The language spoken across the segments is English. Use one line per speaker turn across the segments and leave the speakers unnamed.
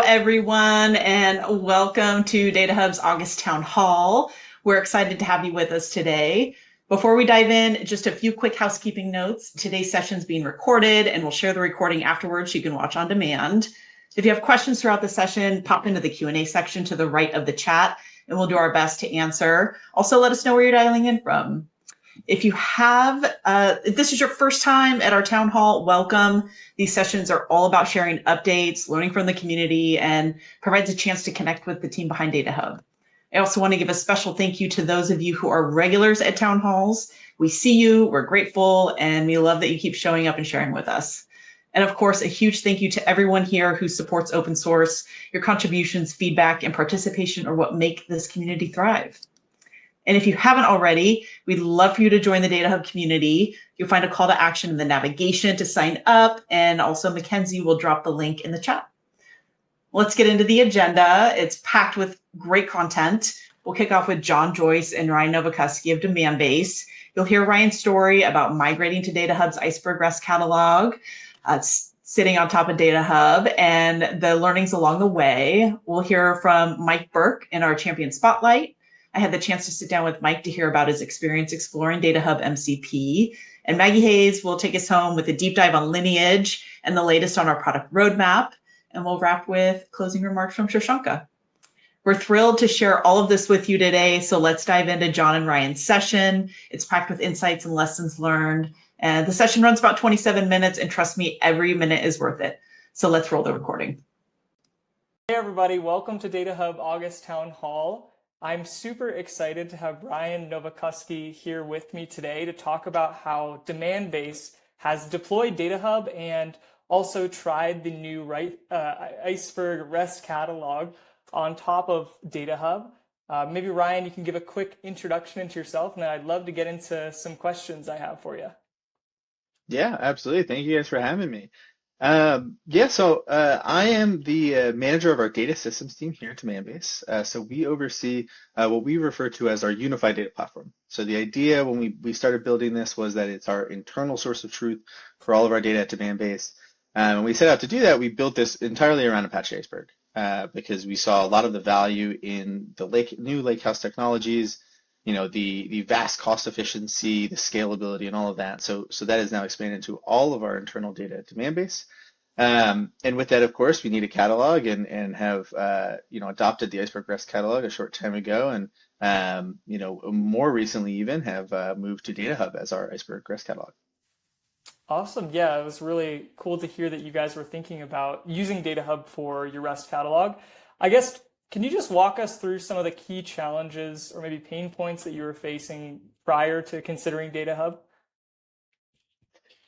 everyone, and welcome to DataHub's August Town Hall. We're excited to have you with us today. Before we dive in, just a few quick housekeeping notes. Today's session is being recorded, and we'll share the recording afterwards so you can watch on demand. If you have questions throughout the session, pop into the Q&A section to the right of the chat, and we'll do our best to answer. Also, let us know where you're dialing in from. If this is your first time at our town hall, welcome. These sessions are all about sharing updates, learning from the community, and provides a chance to connect with the team behind DataHub. I also want to give a special thank you to those of you who are regulars at town halls. We see you, we're grateful, and we love that you keep showing up and sharing with us. And of course, a huge thank you to everyone here who supports open source. Your contributions, feedback, and participation are what make this community thrive. And if you haven't already, we'd love for you to join the DataHub community. You'll find a call to action in the navigation to sign up, and also Mackenzie will drop the link in the chat. Let's get into the agenda. It's packed with great content. We'll kick off with John Joyce and Ryan Novokuski of DemandBase. You'll hear Ryan's story about migrating to DataHub's Iceberg REST catalog, sitting on top of DataHub, and the learnings along the way. We'll hear from Mike Burke in our Champion Spotlight. I had the chance to sit down with Mike to hear about his experience exploring DataHub MCP. And Maggie Hayes will take us home with a deep dive on Lineage and the latest on our product roadmap. And we'll wrap with closing remarks from Shashanka. We're thrilled to share all of this with you today. So let's dive into John and Ryan's session. It's packed with insights and lessons learned. And the session runs about 27 minutes. And trust me, every minute is worth it. So let's roll the recording.
Hey, everybody. Welcome to DataHub August Town Hall. I'm super excited to have Ryan Novokuski here with me today to talk about how DemandBase has deployed DataHub and also tried the new Iceberg REST catalog on top of DataHub. Maybe Ryan, you can give a quick introduction into yourself, and then I'd love to get into some questions I have for you.
Yeah, absolutely. Thank you guys for having me. I am the manager of our data systems team here at DemandBase. So we oversee what we refer to as our unified data platform. So the idea when we started building this was that it's our internal source of truth for all of our data at DemandBase. When we set out to do that, we built this entirely around Apache Iceberg because we saw a lot of the value in the new lakehouse technologies, the vast cost efficiency, the scalability, and all of that. So that is now expanded to all of our internal data at DemandBase. And with that, of course, we need a catalog and have adopted the Iceberg REST catalog a short time ago, and more recently even have moved to DataHub as our Iceberg REST catalog.
Awesome. Yeah, it was really cool to hear that you guys were thinking about using DataHub for your REST catalog. I guess, can you just walk us through some of the key challenges or maybe pain points that you were facing prior to considering DataHub?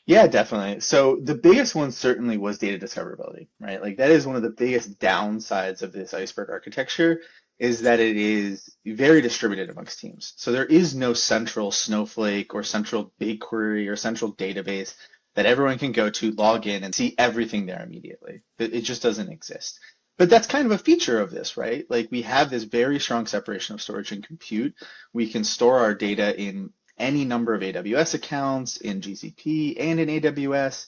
Yeah, definitely. So the biggest one certainly was data discoverability, right? Like that is one of the biggest downsides of this Iceberg architecture is that it is very distributed amongst teams. So there is no central Snowflake or central BigQuery or central database that everyone can go to, log in, and see everything there immediately. It just doesn't exist. But that's kind of a feature of this, right? Like we have this very strong separation of storage and compute. We can store our data in any number of AWS accounts, in GCP and in AWS.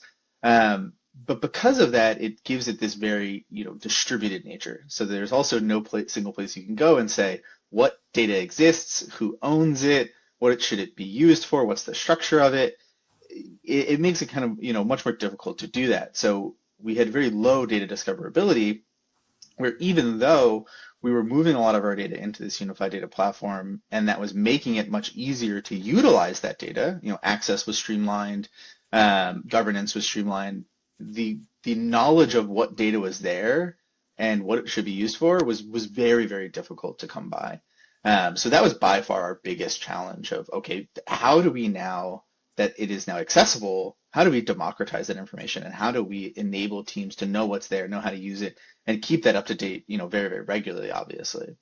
But because of that, it gives it this very, distributed nature. So there's also no single place you can go and say what data exists, who owns it, what should it be used for, what's the structure of it. It makes it kind of, much more difficult to do that. So we had very low data discoverability, where even though we were moving a lot of our data into this unified data platform, and that was making it much easier to utilize that data, access was streamlined, governance was streamlined, the knowledge of what data was there and what it should be used for was very, very difficult to come by. So that was by far our biggest challenge of, okay, how do we now that it is now accessible, how do we democratize that information, and how do we enable teams to know what's there, know how to use it, and keep that up to date, very, very regularly, obviously.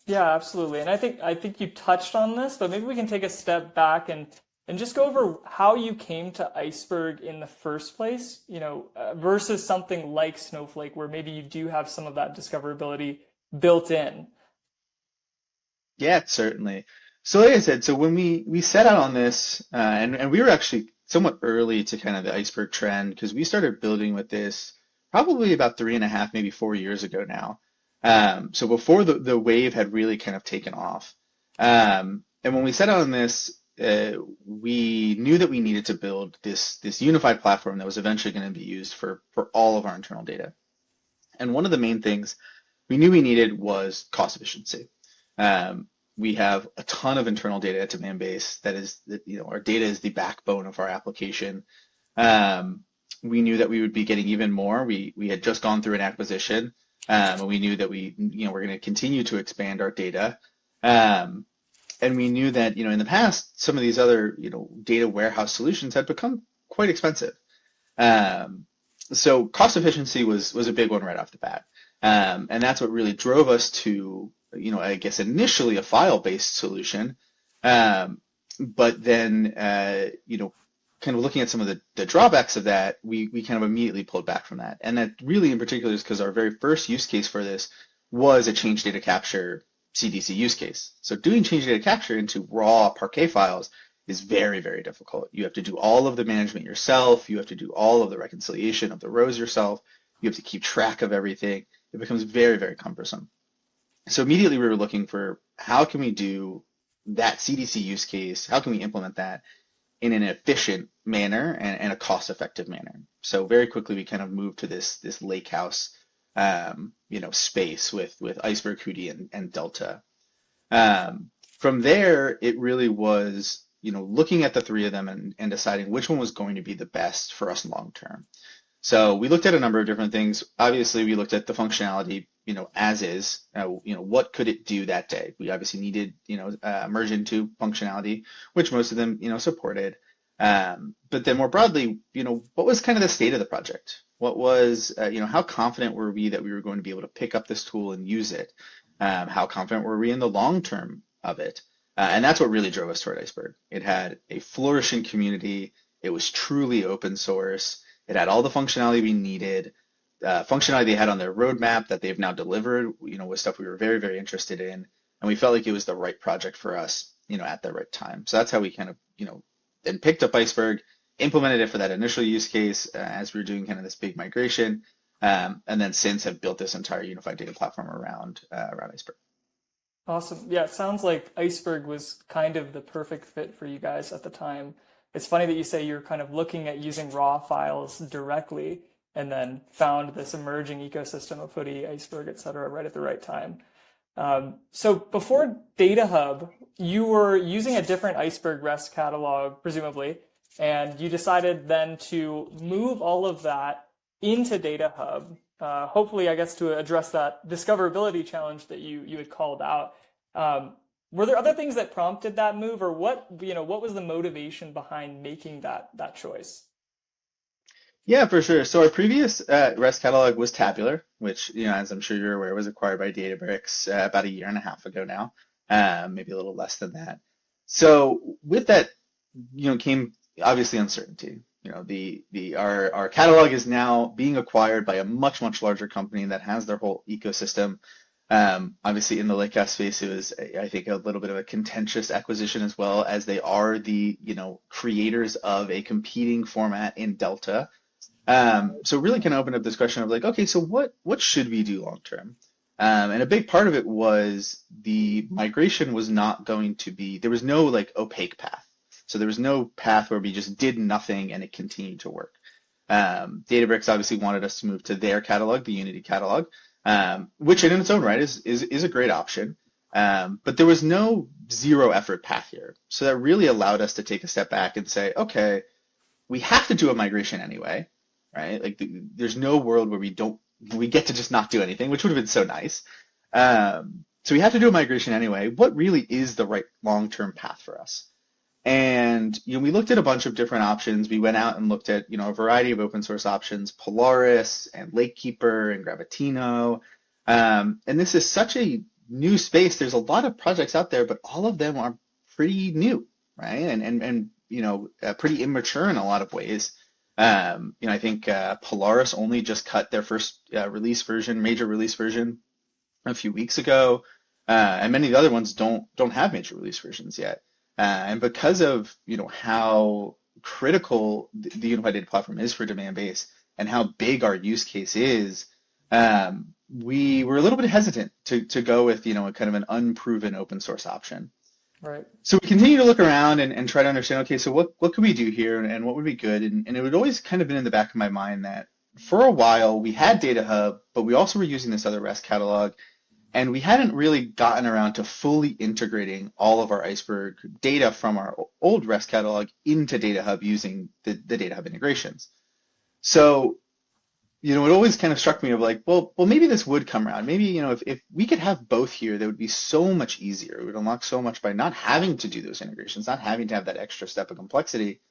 Yeah, absolutely. And I think you touched on this, but maybe we can take a step back and just go over how you came to Iceberg in the first place, versus something like Snowflake, where maybe you do have some of that discoverability built in.
Yeah, certainly. So like I said, so when we set out on this, and we were actually somewhat early to kind of the Iceberg trend, because we started building with this probably about 3.5, maybe 4 years ago now. So before the wave had really kind of taken off. And when we set out on this, we knew that we needed to build this unified platform that was eventually going to be used for all of our internal data. And one of the main things we knew we needed was cost efficiency. We have a ton of internal data at Demandbase that is, our data is the backbone of our application. We knew that we would be getting even more. We had just gone through an acquisition, and we knew that we're going to continue to expand our data. And we knew that, in the past, some of these other, data warehouse solutions had become quite expensive. So cost efficiency was a big one right off the bat. And that's what really drove us to, I guess initially a file-based solution. But then, kind of looking at some of the drawbacks of that, we kind of immediately pulled back from that. And that really in particular is because our very first use case for this was a change data capture CDC use case. So doing change data capture into raw Parquet files is very, very difficult. You have to do all of the management yourself. You have to do all of the reconciliation of the rows yourself. You have to keep track of everything. It becomes very, very cumbersome. So immediately we were looking for how can we do that CDC use case? How can we implement that in an efficient manner and a cost-effective manner? So very quickly we kind of moved to this lakehouse space with Iceberg, Hudi, and Delta. From there, it really was, looking at the three of them and deciding which one was going to be the best for us long term. So we looked at a number of different things. Obviously, we looked at the functionality, as is. What could it do that day? We obviously needed, merge into functionality, which most of them, supported. But then more broadly, what was kind of the state of the project? What was, how confident were we that we were going to be able to pick up this tool and use it? How confident were we in the long term of it? And that's what really drove us toward Iceberg. It had a flourishing community. It was truly open source. It had all the functionality we needed. Functionality they had on their roadmap that they've now delivered, was stuff we were very, very interested in. And we felt like it was the right project for us, at the right time. So that's how we kind of, then picked up Iceberg, implemented it for that initial use case as we were doing kind of this big migration, and then since have built this entire unified data platform around Iceberg.
Awesome. Yeah, it sounds like Iceberg was kind of the perfect fit for you guys at the time. It's funny that you say you're kind of looking at using raw files directly and then found this emerging ecosystem of Hudi, Iceberg, et cetera, right at the right time. So before DataHub, you were using a different Iceberg REST catalog, presumably, and you decided then to move all of that into DataHub, hopefully, I guess, to address that discoverability challenge that you had called out. Were there other things that prompted that move, or what was the motivation behind making that choice?
Yeah, for sure. So our previous REST catalog was tabular, which, as I'm sure you're aware, was acquired by Databricks about 1.5 years ago now, maybe a little less than that. So with that, came obviously uncertainty. Our catalog is now being acquired by a much, much larger company that has their whole ecosystem. Obviously in the lakehouse space, it was, I think, a little bit of a contentious acquisition as well, as they are the, creators of a competing format in Delta. So really kind of opened up this question of like, okay, so what should we do long term? And a big part of it was the migration was not going to be, there was no like opaque path. So there was no path where we just did nothing and it continued to work. Databricks obviously wanted us to move to their catalog, the Unity catalog, which in its own right is a great option. But there was no zero effort path here. So that really allowed us to take a step back and say, okay, we have to do a migration anyway, right? Like there's no world where we get to just not do anything, which would have been so nice. So we have to do a migration anyway. What really is the right long-term path for us? And we looked at a bunch of different options. We went out and looked at a variety of open source options, Polaris and Lakekeeper and Gravitino. And this is such a new space. There's a lot of projects out there, but all of them are pretty new, right? And pretty immature in a lot of ways. I think Polaris only just cut their first major release version a few weeks ago, and many of the other ones don't have major release versions yet. And because of how critical the unified data platform is for Demandbase, and how big our use case is, we were a little bit hesitant to go with, a kind of an unproven open source option.
Right.
So we continue to look around and try to understand, okay, so what could we do here and what would be good? And it would always kind of been in the back of my mind that for a while we had DataHub, but we also were using this other REST catalog, and we hadn't really gotten around to fully integrating all of our Iceberg data from our old REST catalog into DataHub using the DataHub integrations. So, it always kind of struck me of like, well, maybe this would come around. Maybe, if we could have both here, that would be so much easier. It would unlock so much by not having to do those integrations, not having to have that extra step of complexity.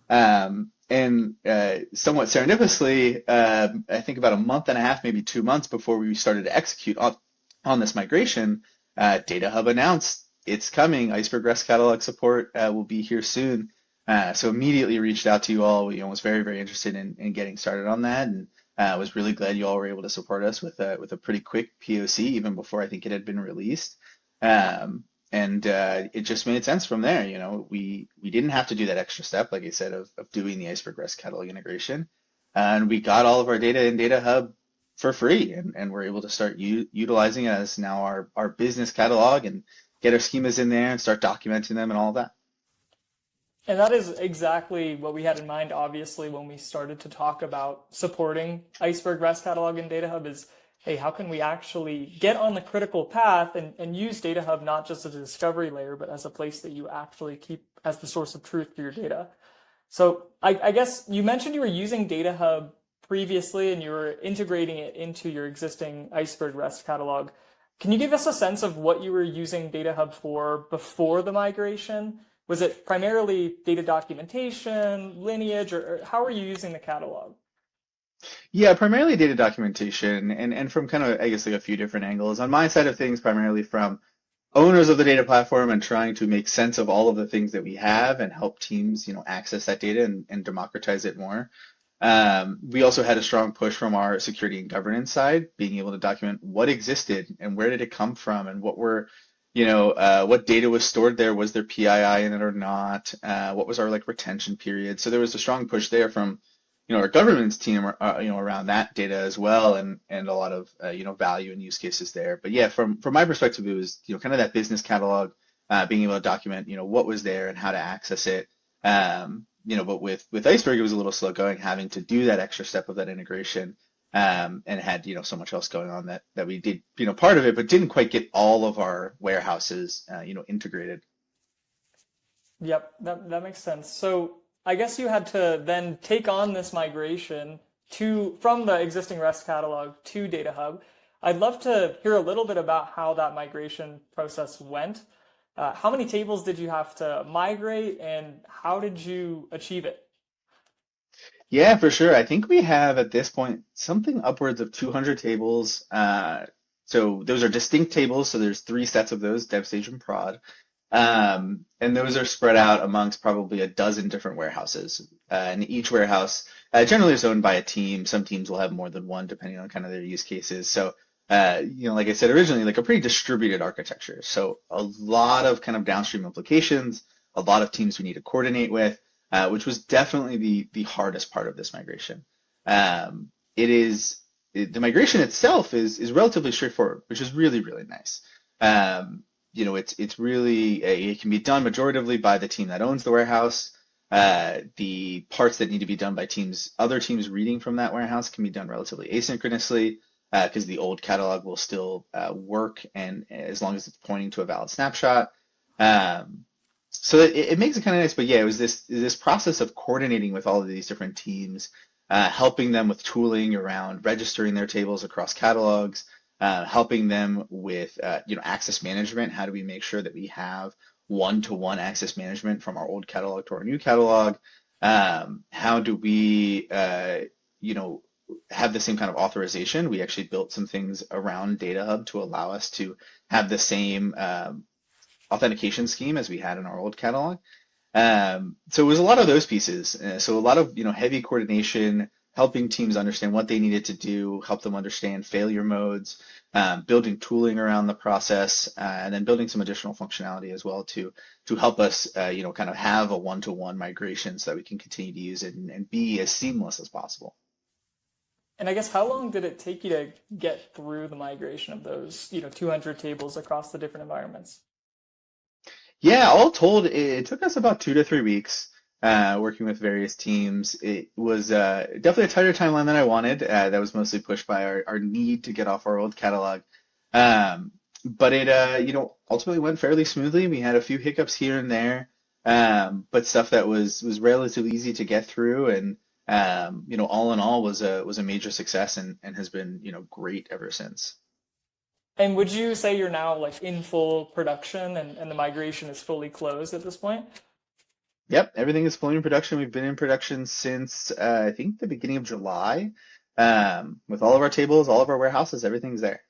And somewhat serendipitously, I think about a month and a half, maybe 2 months before we started to execute on this migration, DataHub announced it's coming. Iceberg REST catalog support will be here soon. So immediately reached out to you all. Was very, very interested in getting started on that, and was really glad you all were able to support us with a pretty quick POC even before I think it had been released. And it just made sense from there. We didn't have to do that extra step, like I said, of doing the Iceberg REST catalog integration, and we got all of our data in DataHub for free, and we're able to start utilizing it as now our business catalog and get our schemas in there and start documenting them and all of that.
And that is exactly what we had in mind, obviously, when we started to talk about supporting Iceberg REST catalog in DataHub is, hey, how can we actually get on the critical path and use DataHub not just as a discovery layer, but as a place that you actually keep as the source of truth for your data. So I guess you mentioned you were using DataHub previously and you were integrating it into your existing Iceberg REST catalog. Can you give us a sense of what you were using DataHub for before the migration? Was it primarily data documentation, Lineage, or how are you using the catalog?
Yeah, primarily data documentation, and from kind of, I guess, like a few different angles. On my side of things, primarily from owners of the data platform and trying to make sense of all of the things that we have and help teams, access that data and democratize it more. We also had a strong push from our security and governance side, being able to document what existed and where did it come from and what were, what data was stored there. Was there PII in it or not? What was our retention period? So there was a strong push there from, our governance team, around that data as well, and a lot of, value and use cases there. But yeah, from my perspective, it was, kind of that business catalog, being able to document, what was there and how to access it. But with Iceberg, it was a little slow going, having to do that extra step of that integration, and had, so much else going on that we did, part of it, but didn't quite get all of our warehouses, integrated.
Yep, that makes sense. So I guess you had to then take on this migration from the existing REST catalog to DataHub. I'd love to hear a little bit about how that migration process went. How many tables did you have to migrate, and how did you achieve it?
Yeah, for sure. I think we have at this point something upwards of 200 tables. So those are distinct tables. So there's 3 sets of those, dev, stage, and prod. And those are spread out amongst probably a dozen different warehouses. And each warehouse generally is owned by a team. Some teams will have more than one, depending on kind of their use cases. So, like I said originally, a pretty distributed architecture. So a lot of kind of downstream implications, a lot of teams we need to coordinate with, which was definitely the hardest part of this migration. The migration itself is relatively straightforward, which is really, really nice. It's really, it can be done majoritively by the team that owns the warehouse. The parts that need to be done by other teams reading from that warehouse can be done relatively asynchronously, because the old catalog will still work, and as long as it's pointing to a valid snapshot. So it makes it kind of nice. But yeah, it was this process of coordinating with all of these different teams, helping them with tooling around registering their tables across catalogs, helping them with access management. How do we make sure that we have one-to-one access management from our old catalog to our new catalog? How do we have the same kind of authorization? We actually built some things around DataHub to allow us to have the same authentication scheme as we had in our old catalog. So it was a lot of those pieces. So a lot of heavy coordination, helping teams understand what they needed to do, help them understand failure modes, building tooling around the process, and then building some additional functionality as well to help us, kind of have a one-to-one migration so that we can continue to use it and be as seamless as possible.
And I guess how long did it take you to get through the migration of those, 200 tables across the different environments?
Yeah, all told, it took us about 2 to 3 weeks working with various teams. It was definitely a tighter timeline than I wanted. That was mostly pushed by our need to get off our old catalog. Um, but it, ultimately went fairly smoothly. We had a few hiccups here and there, but stuff that was relatively easy to get through, and all in all was a major success and has been great ever since.
And would you say you're now like in full production and the migration is fully closed at this point?
Yep, everything is fully in production. We've been in production since I think the beginning of July, with all of our tables, all of our warehouses, everything's there.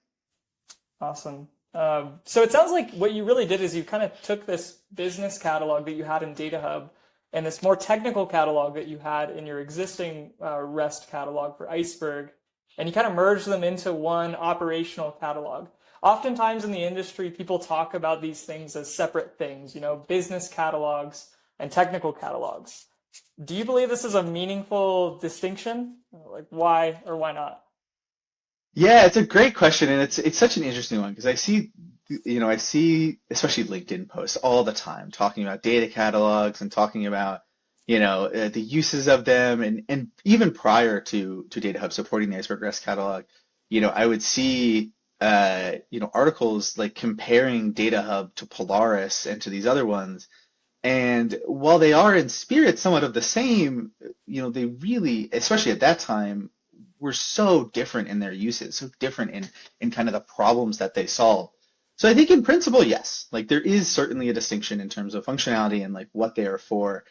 Awesome. So it sounds like what you really did is you kind of took this business catalog that you had in DataHub and this more technical catalog that you had in your existing REST catalog for Iceberg, and you kind of merged them into one operational catalog. Oftentimes in the industry, people talk about these things as separate things, business catalogs and technical catalogs. Do you believe this is a meaningful distinction? Like why or why not?
Yeah, it's a great question, and it's such an interesting one because I see especially LinkedIn posts all the time talking about data catalogs and talking about the uses of them, and even prior to DataHub supporting the Iceberg REST catalog, I would see articles like comparing DataHub to Polaris and to these other ones. And while they are in spirit somewhat of the same, they really, especially at that time, were so different in their uses, so different in kind of the problems that they solve. So I think in principle, yes, like there is certainly a distinction in terms of functionality and like what they are for.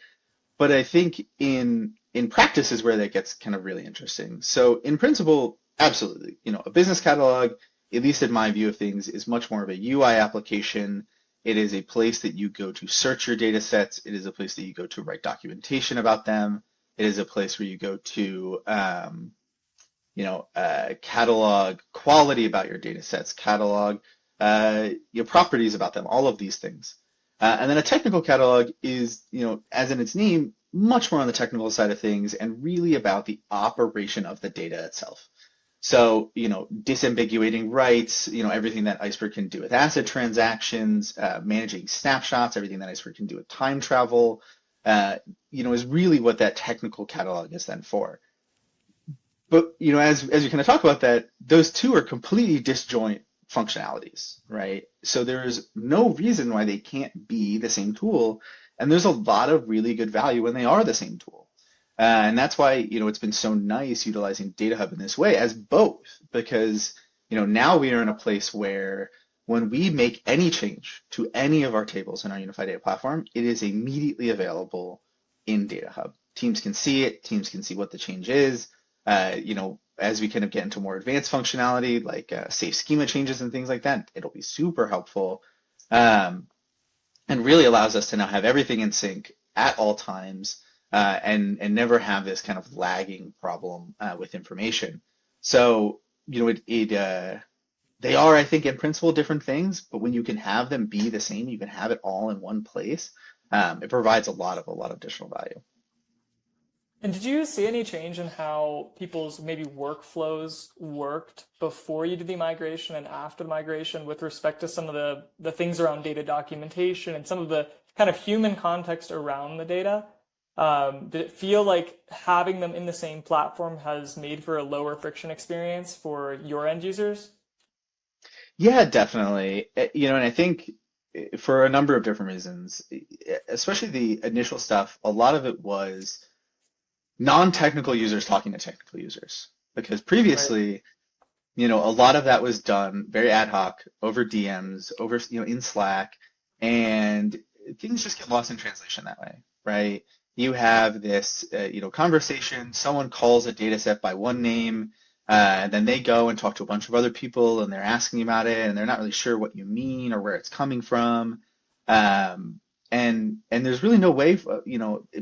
But I think in practice is where that gets kind of really interesting. So in principle, absolutely, a business catalog, at least in my view of things, is much more of a UI application. It is a place that you go to search your data sets. It is a place that you go to write documentation about them. It is a place where you go to, catalog quality about your data sets, catalog your properties about them, all of these things. And then a technical catalog is, as in its name, much more on the technical side of things and really about the operation of the data itself. So, disambiguating rights, everything that Iceberg can do with ACID transactions, managing snapshots, everything that Iceberg can do with time travel, is really what that technical catalog is then for. But, as we kind of talk about that, those two are completely disjoint functionalities, right? So there's no reason why they can't be the same tool. And there's a lot of really good value when they are the same tool. And that's why, it's been so nice utilizing DataHub in this way as both, because, now we are in a place where when we make any change to any of our tables in our unified data platform, it is immediately available in DataHub. Teams can see it, teams can see what the change is. As we kind of get into more advanced functionality, like safe schema changes and things like that, it'll be super helpful, and really allows us to now have everything in sync at all times, and never have this kind of lagging problem with information. So, they are, I think, in principle different things, but when you can have them be the same, you can have it all in one place. It provides a lot of additional value.
And did you see any change in how people's maybe workflows worked before you did the migration and after the migration with respect to some of the things around data documentation and some of the kind of human context around the data? Did it feel like having them in the same platform has made for a lower friction experience for your end users?
Yeah, definitely. And I think for a number of different reasons, especially the initial stuff, a lot of it was non-technical users talking to technical users. Because
Right.
previously, a lot of that was done very ad hoc over DMs, over, in Slack, and things just get lost in translation that way, right? You have this, conversation, someone calls a data set by one name, and then they go and talk to a bunch of other people and they're asking about it and they're not really sure what you mean or where it's coming from. Um, and there's really no way,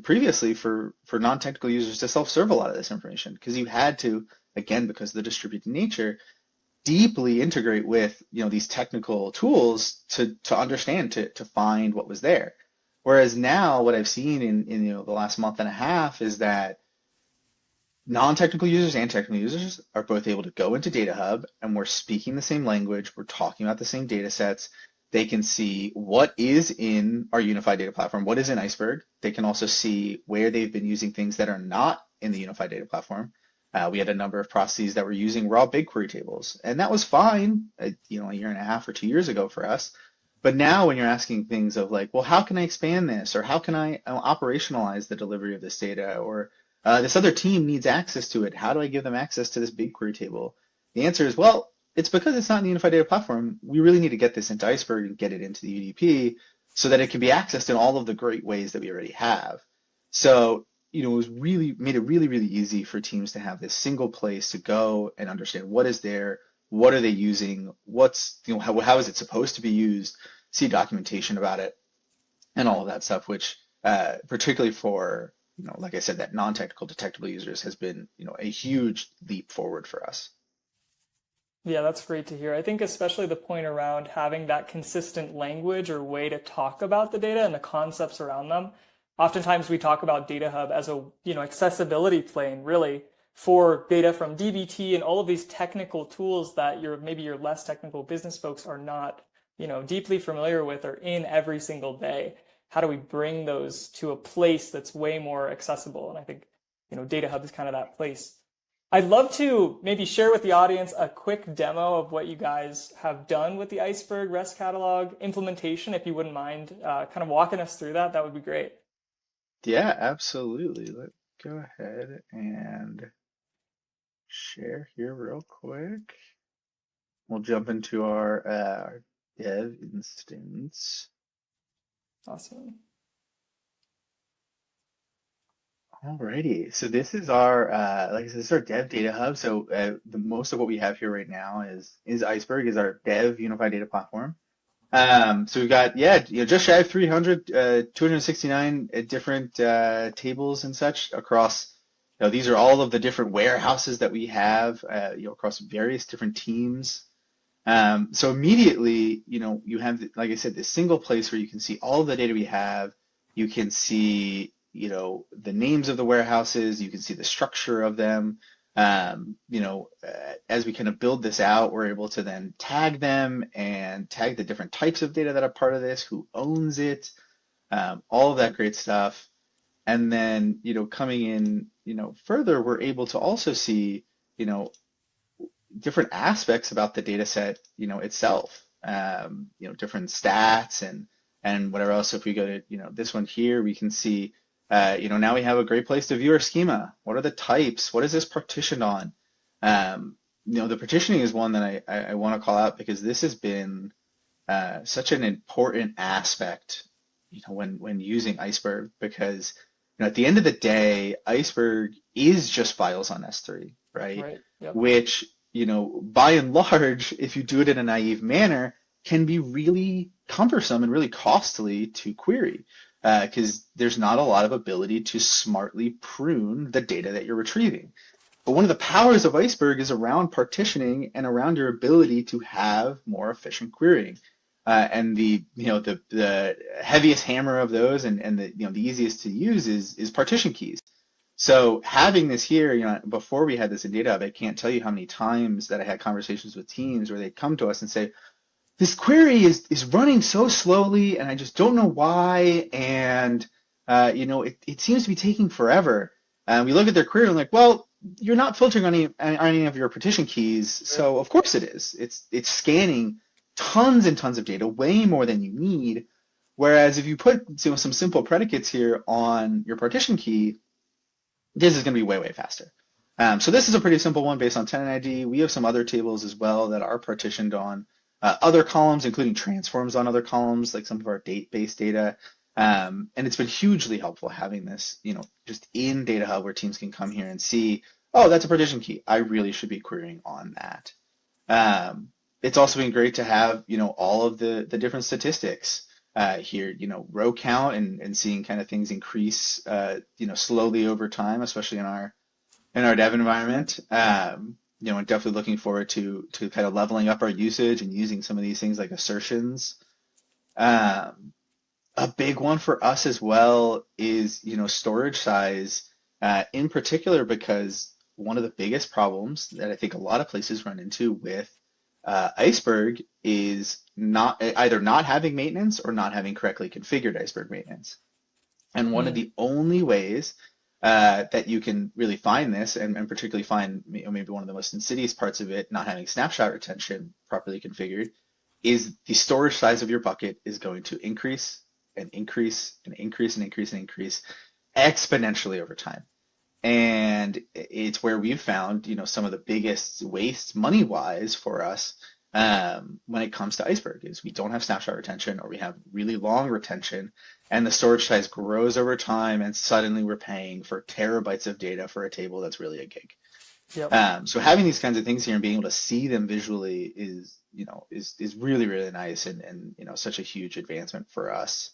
previously for non-technical users to self-serve a lot of this information because you had to, again, because of the distributed nature, deeply integrate with these technical tools to understand to find what was there. Whereas now, what I've seen in the last month and a half is that non-technical users and technical users are both able to go into DataHub, and we're speaking the same language. We're talking about the same data sets. They can see what is in our unified data platform, what is in Iceberg. They can also see where they've been using things that are not in the unified data platform. We had a number of processes that were using raw BigQuery tables, and that was fine, a year and a half or 2 years ago for us. But now when you're asking things of like, well, how can I expand this? Or how can I operationalize the delivery of this data? Or this other team needs access to it. How do I give them access to this BigQuery table? The answer is, well, it's because it's not in the unified data platform. We really need to get this into Iceberg and get it into the UDP so that it can be accessed in all of the great ways that we already have. So, it was really made it really, really easy for teams to have this single place to go and understand what is there, what are they using, what's, how is it supposed to be used, see documentation about it, and all of that stuff, which particularly for, like I said, that non-technical detectable users has been, a huge leap forward for us.
Yeah, that's great to hear. I think especially the point around having that consistent language or way to talk about the data and the concepts around them. Oftentimes we talk about DataHub as a, accessibility plane really for data from dbt and all of these technical tools that maybe your less technical business folks are not, deeply familiar with or in every single day. How do we bring those to a place that's way more accessible? And I think, DataHub is kind of that place. I'd love to maybe share with the audience a quick demo of what you guys have done with the Iceberg REST catalog implementation. If you wouldn't mind kind of walking us through that, that would be great.
Yeah, absolutely. Let's go ahead and share here real quick. We'll jump into our dev instance.
Awesome.
Alrighty, so this is our like I said, this is our dev data hub. So the most of what we have here right now is Iceberg, is our dev unified data platform. So we've got just shy of 300, 269 different tables and such across. These are all of the different warehouses that we have across various different teams. So immediately, you have, like I said, this single place where you can see all of the data we have. You can see, the names of the warehouses. You can see the structure of them. As we kind of build this out, we're able to then tag them and tag the different types of data that are part of this, who owns it, all of that great stuff. And then, coming in, further, we're able to also see, different aspects about the data set, itself, different stats and whatever else. So if we go to, this one here, we can see, now we have a great place to view our schema. What are the types? What is this partitioned on? The partitioning is one that I want to call out because this has been such an important aspect, when using Iceberg, because at the end of the day, Iceberg is just files on S3, right?
Right. Yep.
Which, by and large, if you do it in a naive manner, can be really cumbersome and really costly to query, because there's not a lot of ability to smartly prune the data that you're retrieving. But one of the powers of Iceberg is around partitioning and around your ability to have more efficient querying. And the heaviest hammer of those and the easiest to use is partition keys. So having this here, before we had this in DataHub, I can't tell you how many times that I had conversations with teams where they'd come to us and say, this query is running so slowly and I just don't know why, and it seems to be taking forever. And we look at their query and like, well, you're not filtering on any of your partition keys, so of course it is. It's scanning tons and tons of data, way more than you need. Whereas if you put some simple predicates here on your partition key, this is going to be way, way faster. So this is a pretty simple one based on tenant ID. We have some other tables as well that are partitioned on other columns, including transforms on other columns, like some of our date-based data. And it's been hugely helpful having this, just in DataHub, where teams can come here and see, oh, that's a partition key. I really should be querying on that. It's also been great to have, all of the different statistics here, row count and seeing kind of things increase, slowly over time, especially in our dev environment. And definitely looking forward to kind of leveling up our usage and using some of these things like assertions. A big one for us as well is, storage size, in particular because one of the biggest problems that I think a lot of places run into with Iceberg is not either not having maintenance or not having correctly configured Iceberg maintenance. And one of the only ways that you can really find this, and particularly find maybe one of the most insidious parts of it, not having snapshot retention properly configured, is the storage size of your bucket is going to increase and increase and increase and increase and increase exponentially over time. And it's where we've found, some of the biggest wastes money-wise for us when it comes to Iceberg is we don't have snapshot retention, or we have really long retention, and the storage size grows over time, and suddenly we're paying for terabytes of data for a table that's really a gig.
Yep.
So having these kinds of things here and being able to see them visually is really, really nice, and such a huge advancement for us.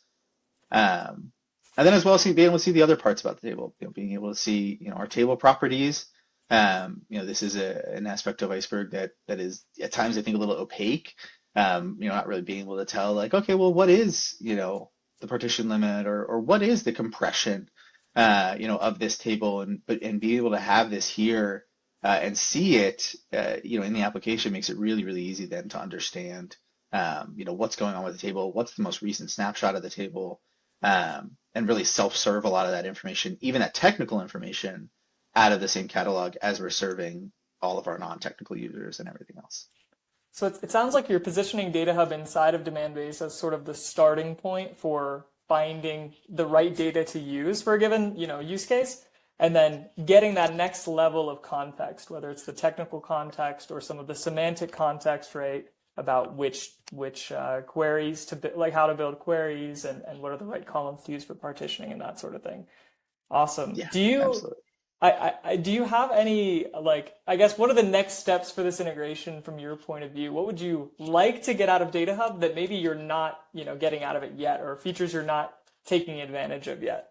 And then as well, being able to see the other parts about the table, being able to see, our table properties. This is an aspect of Iceberg that is at times, I think, a little opaque. Not really being able to tell, like, okay, well, what is, the partition limit, or what is the compression, of this table, and being able to have this here and see it, in the application makes it really, really easy then to understand, what's going on with the table, what's the most recent snapshot of the table, and really self-serve a lot of that information, even that technical information, out of the same catalog as we're serving all of our non-technical users and everything else.
So it sounds like you're positioning DataHub inside of Demandbase as sort of the starting point for finding the right data to use for a given, use case, and then getting that next level of context, whether it's the technical context or some of the semantic context, right, about which queries to, like, how to build queries, and what are the right columns to use for partitioning and that sort of thing. Awesome.
Yeah,
Do you
absolutely.
do you have any, like, I guess, what are the next steps for this integration from your point of view? What would you like to get out of DataHub that maybe you're not, getting out of it yet, or features you're not taking advantage of yet?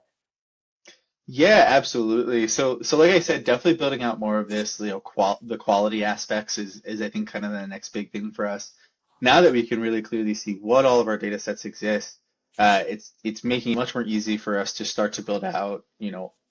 Yeah, absolutely. So like I said, definitely building out more of this, the quality aspects is I think kind of the next big thing for us. Now that we can really clearly see what all of our data sets exist, it's making it much more easy for us to start to build out,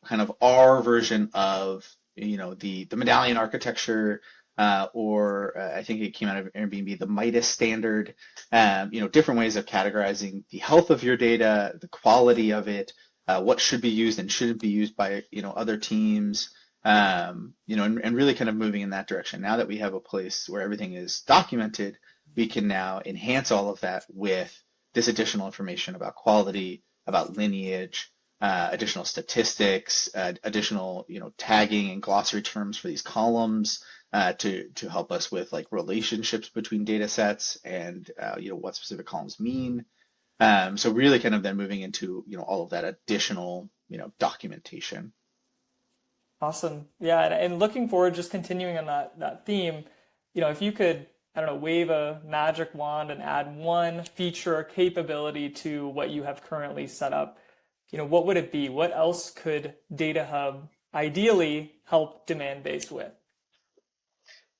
kind of our version of, the medallion architecture, or I think it came out of Airbnb, the Midas standard, different ways of categorizing the health of your data, the quality of it, what should be used and shouldn't be used by, other teams, and really kind of moving in that direction. Now that we have a place where everything is documented, we can now enhance all of that with this additional information about quality, about lineage, additional statistics, additional, tagging and glossary terms for these columns, to help us with, like, relationships between data sets and, what specific columns mean. So really kind of then moving into, all of that additional, documentation.
Awesome. Yeah, and looking forward, just continuing on that theme, if you could, I don't know, wave a magic wand and add one feature or capability to what you have currently set up, what would it be? What else could DataHub ideally help Demandbase with?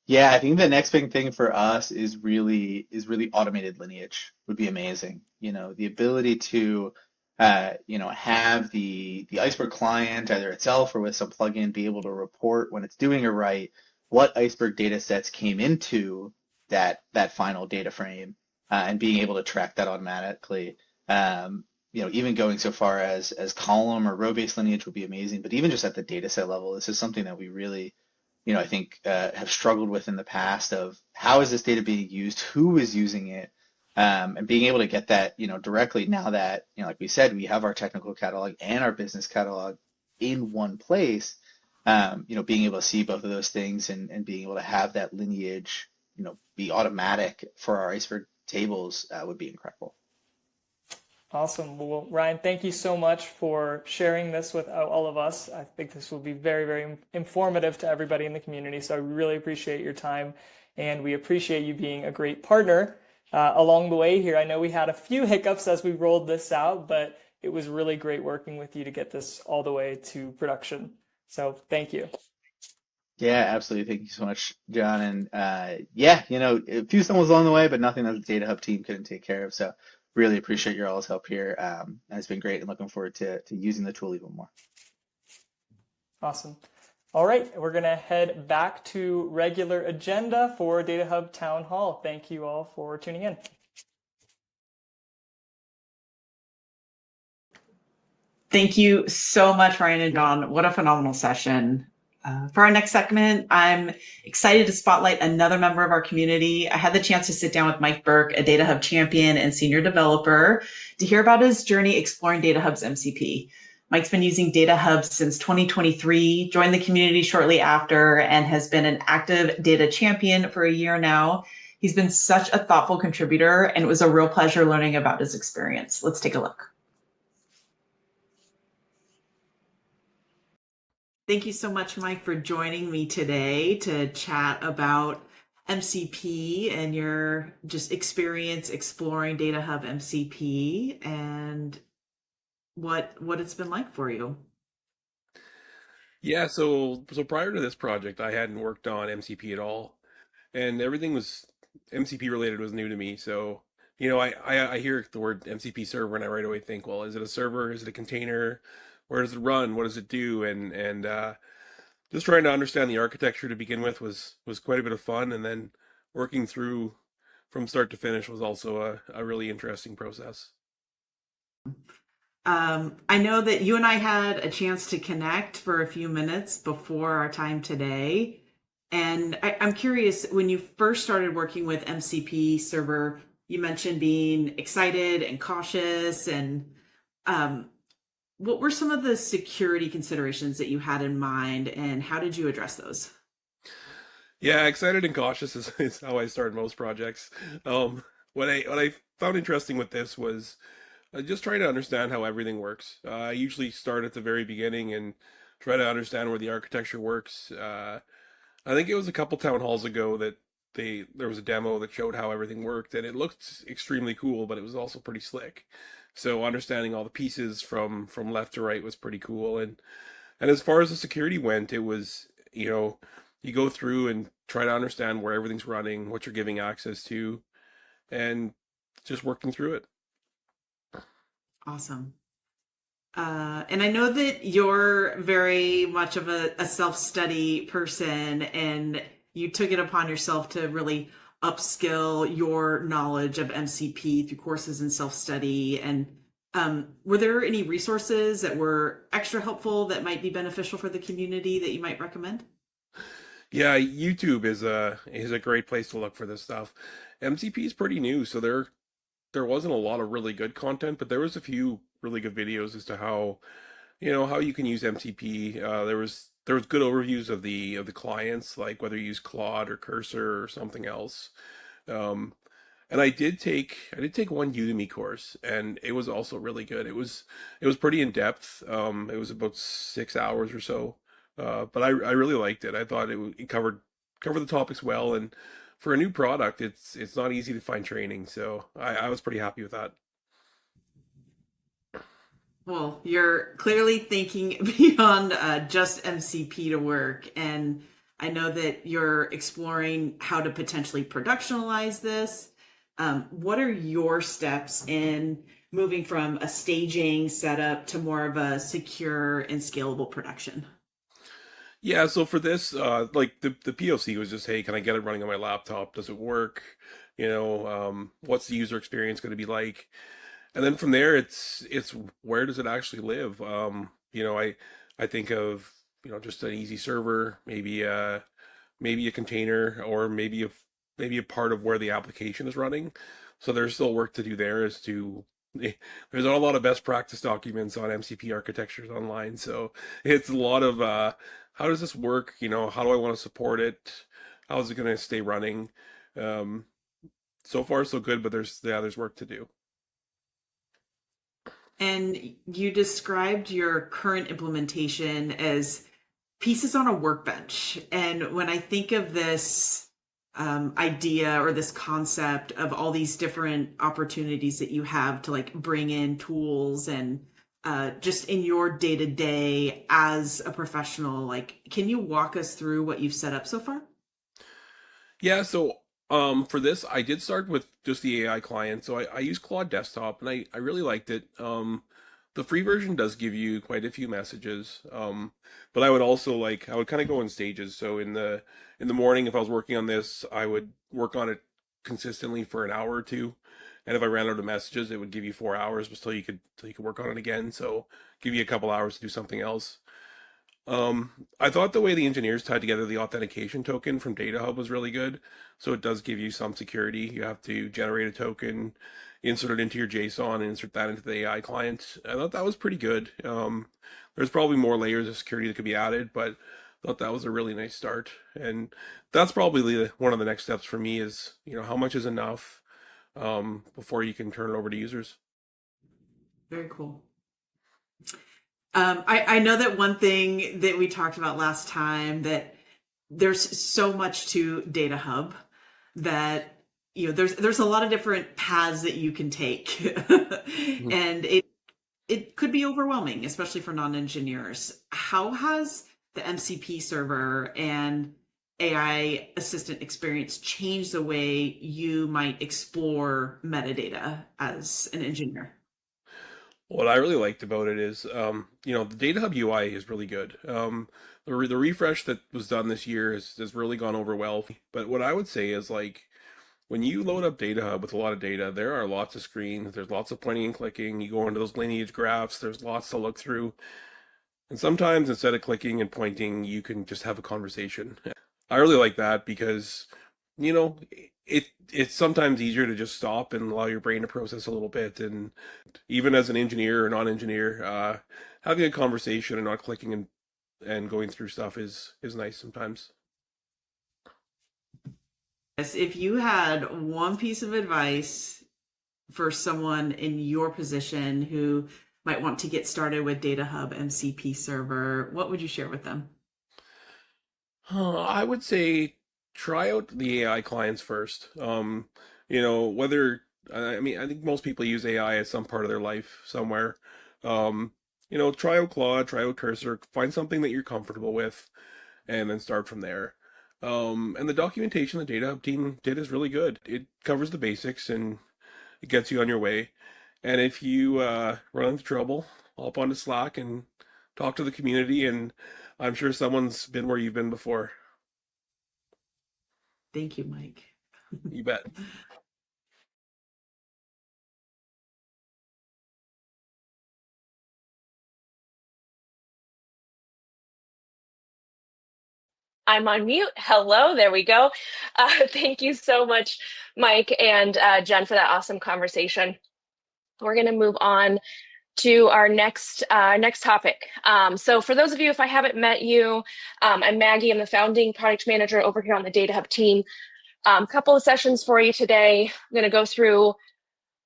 Yeah, I think the next big thing for us is really automated lineage would be amazing. The ability to have the Iceberg client, either itself or with some plugin, be able to report when it's doing it right, what Iceberg data sets came into that final data frame, and being able to track that automatically. Even going so far as column or row-based lineage would be amazing, but even just at the data set level, this is something that we really, I think, have struggled with in the past, of how is this data being used, who is using it, and being able to get that, directly, now that, like we said, we have our technical catalog and our business catalog in one place, being able to see both of those things, and being able to have that lineage, be automatic for our Iceberg tables, would be incredible.
Awesome. Well, Ryan, thank you so much for sharing this with all of us. I think this will be very, very informative to everybody in the community. So I really appreciate your time, and we appreciate you being a great partner along the way here. I know we had a few hiccups as we rolled this out, but it was really great working with you to get this all the way to production. So thank you.
Yeah, absolutely. Thank you so much, John. And a few stumbles along the way, but nothing that the DataHub team couldn't take care of. So really appreciate your all's help here. And it's been great, and looking forward to using the tool even more.
Awesome. All right, we're going to head back to regular agenda for DataHub Town Hall. Thank you all for tuning in.
Thank you so much, Ryan and John. What a phenomenal session. For our next segment, I'm excited to spotlight another member of our community. I had the chance to sit down with Mike Burke, a DataHub champion and senior developer, to hear about his journey exploring DataHub's MCP. Mike's been using DataHub since 2023, joined the community shortly after, and has been an active data champion for a year now. He's been such a thoughtful contributor, and it was a real pleasure learning about his experience. Let's take a look. Thank you so much, Mike, for joining me today to chat about MCP and your just experience exploring DataHub MCP and what it's been like for you.
Yeah, so prior to this project, I hadn't worked on MCP at all, and everything was MCP related was new to me. So, I hear the word MCP server, and I right away think, well, is it a server? Is it a container? Where does it run? What does it do? And just trying to understand the architecture to begin with was quite a bit of fun, and then working through from start to finish was also a really interesting process.
I know that you and I had a chance to connect for a few minutes before our time today. And I'm curious, when you first started working with MCP server, you mentioned being excited and cautious. And what were some of the security considerations that you had in mind, and how did you address those?
Yeah, excited and cautious is how I start most projects. What I found interesting with this was just trying to understand how everything works. I usually start at the very beginning and try to understand where the architecture works. I think it was a couple town halls ago that there was a demo that showed how everything worked, and it looked extremely cool, but it was also pretty slick. So understanding all the pieces from left to right was pretty cool. And as far as the security went, it was, you go through and try to understand where everything's running, what you're giving access to, and just working through it.
Awesome. And I know that you're very much of a self-study person, and you took it upon yourself to really upskill your knowledge of MCP through courses and self-study. And were there any resources that were extra helpful that might be beneficial for the community that you might recommend?
Yeah, YouTube is a great place to look for this stuff. MCP is pretty new, so there wasn't a lot of really good content, but there was a few really good videos as to how you can use MCP. There was good overviews of the clients, like whether you use Claude or Cursor or something else. Um, and I did take one Udemy course, and it was also really good. It was pretty in depth. It was about 6 hours or so, but I really liked it. I thought it covered the topics well, and for a new product, it's not easy to find training, so I was pretty happy with that.
Well, you're clearly thinking beyond just MCP to work. And I know that you're exploring how to potentially productionalize this. What are your steps in moving from a staging setup to more of a secure and scalable production?
Yeah, so for this, like the POC was just, hey, can I get it running on my laptop? Does it work? What's the user experience going to be like? And then from there, it's where does it actually live? I think of just an easy server, maybe a container, or maybe a part of where the application is running. So there's still work to do there as to there's not a lot of best practice documents on MCP architectures online. So it's a lot of how does this work? How do I want to support it? How is it going to stay running? Um, so far so good, but there's work to do.
And you described your current implementation as pieces on a workbench. And when I think of this idea or this concept of all these different opportunities that you have to like bring in tools and just in your day to day as a professional, like, can you walk us through what you've set up so far?
Yeah, so for this, I did start with just the AI client. So I use Claude Desktop, and I really liked it. The free version does give you quite a few messages, but I would also I would kind of go in stages. So in the morning, if I was working on this, I would work on it consistently for an hour or two, and if I ran out of messages, it would give you 4 hours till you could work on it again. So give you a couple hours to do something else. I thought the way the engineers tied together the authentication token from DataHub was really good. So it does give you some security. You have to generate a token, insert it into your JSON, and insert that into the AI client. I thought that was pretty good. There's probably more layers of security that could be added, but I thought that was a really nice start. And that's probably one of the next steps for me is, how much is enough before you can turn it over to users.
Very cool. I know that one thing that we talked about last time, that there's so much to DataHub that there's a lot of different paths that you can take, and it could be overwhelming, especially for non-engineers. How has the MCP server and AI assistant experience changed the way you might explore metadata as an engineer?
What I really liked about it is, the DataHub UI is really good. The refresh that was done this year has really gone over well. But what I would say is when you load up DataHub with a lot of data, there are lots of screens. There's lots of pointing and clicking. You go into those lineage graphs. There's lots to look through. And sometimes instead of clicking and pointing, you can just have a conversation. I really like that because, it's sometimes easier to just stop and allow your brain to process a little bit. And even as an engineer or non-engineer, having a conversation and not clicking and going through stuff is nice sometimes.
If you had one piece of advice for someone in your position who might want to get started with DataHub MCP server, what would you share with them?
I would say try out the AI clients first. I think most people use AI as some part of their life somewhere. Try out Claude, try out Cursor, find something that you're comfortable with, and then start from there. And the documentation the DataHub team did is really good. It covers the basics and it gets you on your way. And if you run into trouble, hop onto Slack and talk to the community, and I'm sure someone's been where you've been before.
Thank you, Mike.
You bet.
I'm on mute. Hello, there we go. Thank you so much, Mike and Jen, for that awesome conversation. We're going to move on to our next topic. So for those of you, if I haven't met you, I'm Maggie. I'm the founding product manager over here on the DataHub team. A couple of sessions for you today. I'm going to go through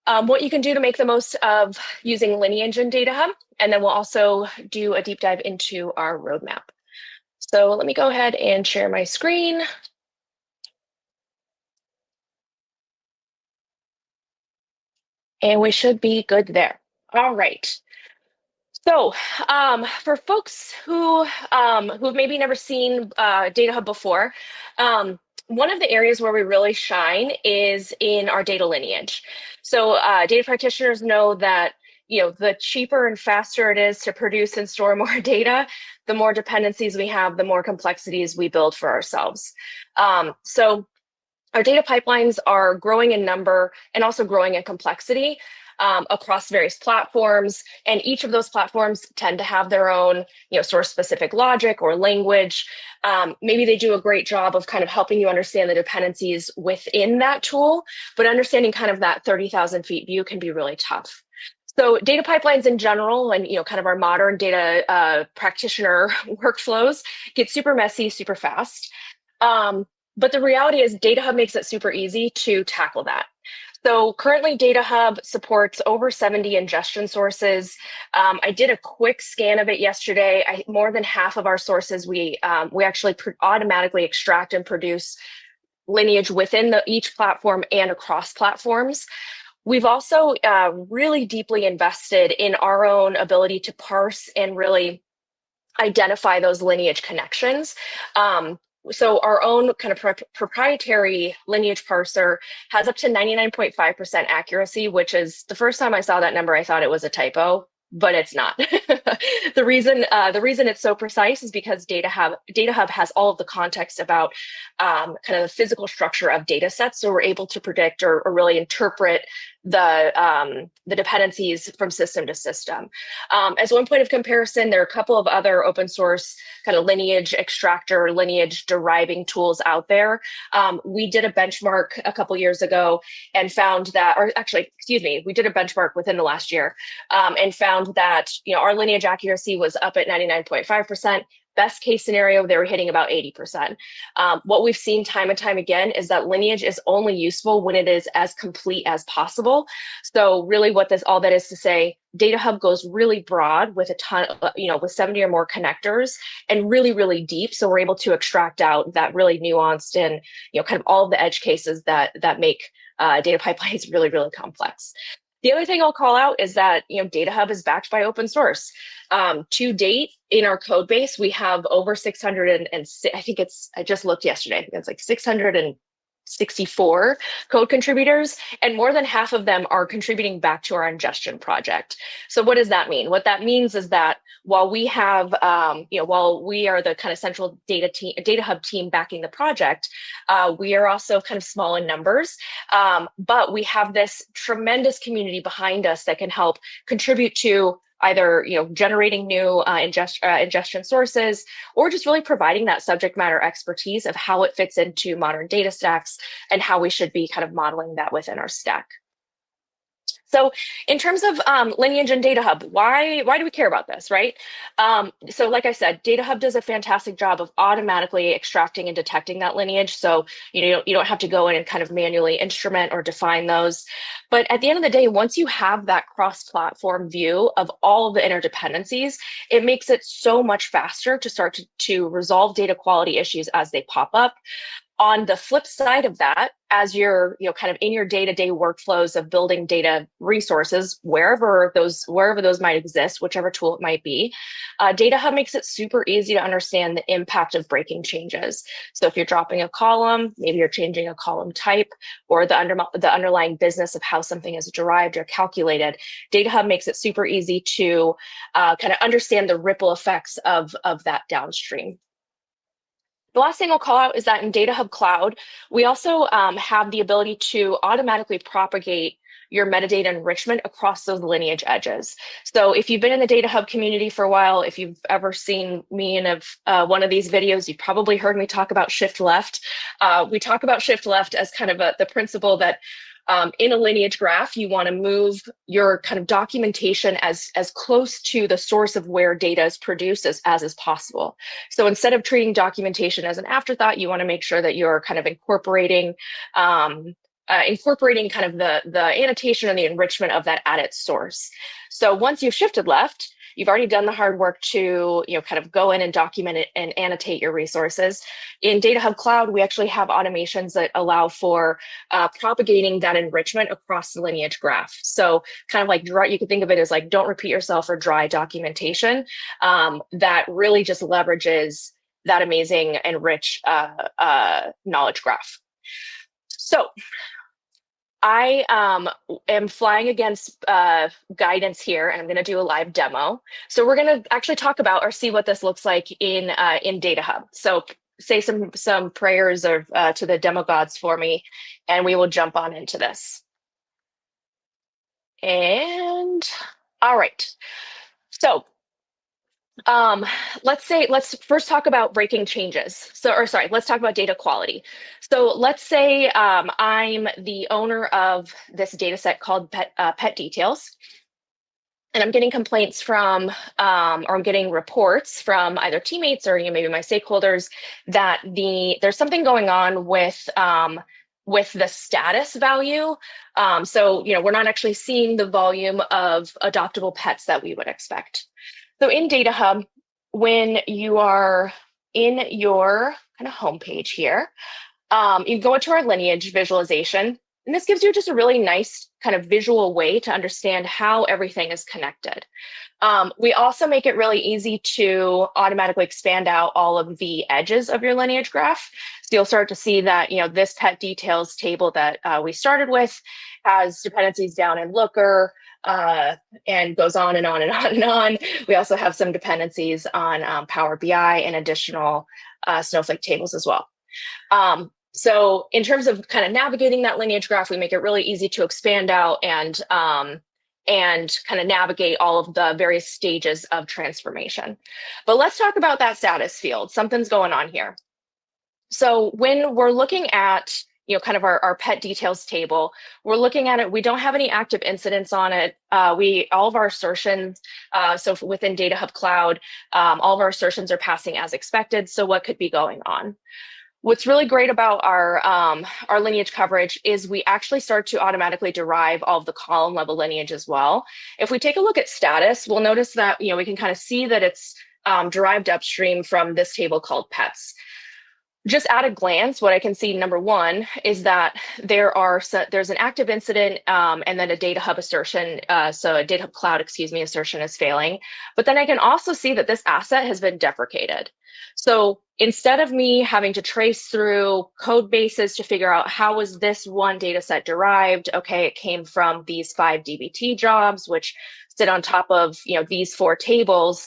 what you can do to make the most of using Lineage in DataHub, and then we'll also do a deep dive into our roadmap. So let me go ahead and share my screen. And we should be good there. All right. So for folks who've maybe never seen DataHub before, one of the areas where we really shine is in our data lineage. So data practitioners know that the cheaper and faster it is to produce and store more data, the more dependencies we have, the more complexities we build for ourselves. So our data pipelines are growing in number and also growing in complexity across various platforms. And each of those platforms tend to have their own source-specific logic or language. Maybe they do a great job of kind of helping you understand the dependencies within that tool, but understanding kind of that 30,000 feet view can be really tough. So data pipelines in general and kind of our modern data practitioner workflows get super messy, super fast. But the reality is DataHub makes it super easy to tackle that. So currently DataHub supports over 70 ingestion sources. I did a quick scan of it yesterday. More than half of our sources, we actually automatically extract and produce lineage within each platform and across platforms. We've also really deeply invested in our own ability to parse and really identify those lineage connections. So our own kind of proprietary lineage parser has up to 99.5% accuracy, which is the first time I saw that number, I thought it was a typo. but it's not. The reason it's so precise is because DataHub has all of the context about kind of the physical structure of data sets. So we're able to predict or really interpret the dependencies from system to system. As one point of comparison, there are a couple of other open source kind of lineage extractor, lineage deriving tools out there. We did a benchmark a couple years ago and found that, or actually, excuse me, we did a benchmark within the last year and found that our lineage accuracy was up at 99.5%. Best case scenario, they were hitting about 80%. What we've seen time and time again is that lineage is only useful when it is as complete as possible. So really what all that is to say, DataHub goes really broad with a ton, with 70 or more connectors and really, really deep. So we're able to extract out that really nuanced and, kind of all of the edge cases that make data pipelines really, really complex. The other thing I'll call out is that DataHub is backed by open source. To date, in our code base, we have over 600 and I just looked yesterday. I think it's like 664 code contributors, and more than half of them are contributing back to our ingestion project. So what does that mean? What that means is that while we have, while we are the kind of central DataHub team backing the project, we are also kind of small in numbers, but we have this tremendous community behind us that can help contribute to either generating new ingestion sources, or just really providing that subject matter expertise of how it fits into modern data stacks and how we should be kind of modeling that within our stack. So in terms of Lineage and DataHub, why do we care about this, right? So like I said, DataHub does a fantastic job of automatically extracting and detecting that lineage. So you don't have to go in and kind of manually instrument or define those. But at the end of the day, once you have that cross-platform view of all of the interdependencies, it makes it so much faster to start to resolve data quality issues as they pop up. On the flip side of that, as you're kind of in your day-to-day workflows of building data resources, wherever those might exist, whichever tool it might be, DataHub makes it super easy to understand the impact of breaking changes. So if you're dropping a column, maybe you're changing a column type, or the underlying business of how something is derived or calculated, DataHub makes it super easy to kind of understand the ripple effects of that downstream. The last thing I'll call out is that in DataHub Cloud, we also have the ability to automatically propagate your metadata enrichment across those lineage edges. So if you've been in the DataHub community for a while, if you've ever seen me in one of these videos, you've probably heard me talk about shift left. We talk about shift left as kind of the principle that in a lineage graph, you want to move your kind of documentation as close to the source of where data is produced as is possible. So instead of treating documentation as an afterthought, you want to make sure that you're kind of incorporating kind of the annotation and the enrichment of that at its source. So once you've shifted left, you've already done the hard work to kind of go in and document it and annotate your resources. In DataHub Cloud, we actually have automations that allow for propagating that enrichment across the lineage graph. So kind of like you could think of it as like don't repeat yourself or dry documentation that really just leverages that amazing and rich knowledge graph. So I am flying against guidance here, and I'm going to do a live demo. So we're going to actually talk about or see what this looks like in DataHub. So say some prayers to the demo gods for me, and we will jump on into this. And all right. So let's first talk about breaking changes. Let's talk about data quality. So let's say I'm the owner of this data set called pet details, and I'm getting complaints from, or I'm getting reports from either teammates or maybe my stakeholders that there's something going on with the status value. So we're not actually seeing the volume of adoptable pets that we would expect. So in DataHub, when you are in your kind of homepage here, you go into our lineage visualization. And this gives you just a really nice kind of visual way to understand how everything is connected. We also make it really easy to automatically expand out all of the edges of your lineage graph. So you'll start to see that, this pet details table that we started with has dependencies down in Looker, and goes on and on and on and on. We also have some dependencies on Power BI and additional Snowflake tables as well. So in terms of kind of navigating that lineage graph, we make it really easy to expand out and kind of navigate all of the various stages of transformation. But let's talk about that status field. Something's going on here. So when we're looking at kind of our pet details table, we're looking at it, we don't have any active incidents on it. All of our assertions, so within DataHub Cloud, all of our assertions are passing as expected. So what could be going on? What's really great about our lineage coverage is we actually start to automatically derive all of the column level lineage as well. If we take a look at status, we'll notice that we can kind of see that it's derived upstream from this table called pets. Just at a glance, what I can see, number one, is that there's an active incident and then a DataHub assertion. So a DataHub Cloud, assertion is failing. But then I can also see that this asset has been deprecated. So instead of me having to trace through code bases to figure out how was this one data set derived, okay, it came from these 5 DBT jobs, which sit on top of these 4 tables.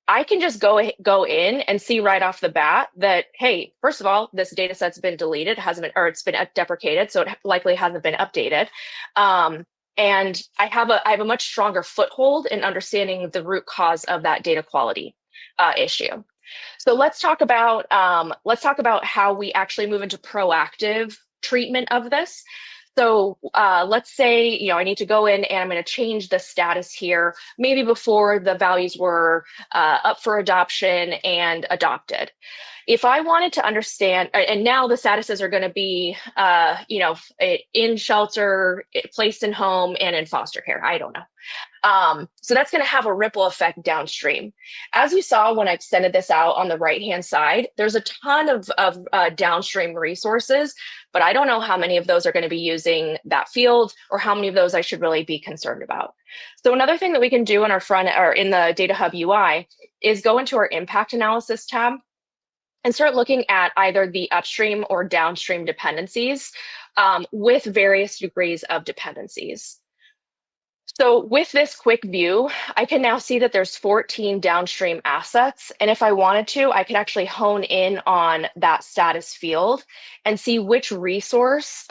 I can just go in and see right off the bat that, hey, first of all, this data set's been deleted, it's been deprecated, so it likely hasn't been updated. And I have a much stronger foothold in understanding the root cause of that data quality issue. So let's talk about how we actually move into proactive treatment of this. So let's say I need to go in and I'm going to change the status here, maybe before the values were up for adoption and adopted. If I wanted to understand, and now the statuses are going to be, in shelter, placed in home, and in foster care. I don't know. So that's going to have a ripple effect downstream. As you saw when I extended this out on the right-hand side, there's a ton of downstream resources, but I don't know how many of those are going to be using that field or how many of those I should really be concerned about. So another thing that we can do in our front or in the DataHub UI is go into our impact analysis tab and start looking at either the upstream or downstream dependencies with various degrees of dependencies. So with this quick view, I can now see that there's 14 downstream assets. And if I wanted to, I could actually hone in on that status field and see which resources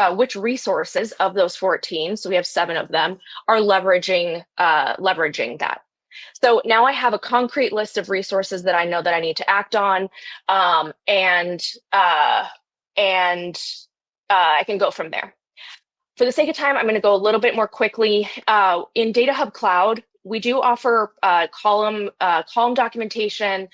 of those 14, so we have 7 of them, are leveraging that. So now I have a concrete list of resources that I know that I need to act on, and I can go from there. For the sake of time, I'm going to go a little bit more quickly. In DataHub Cloud, we do offer column documentation,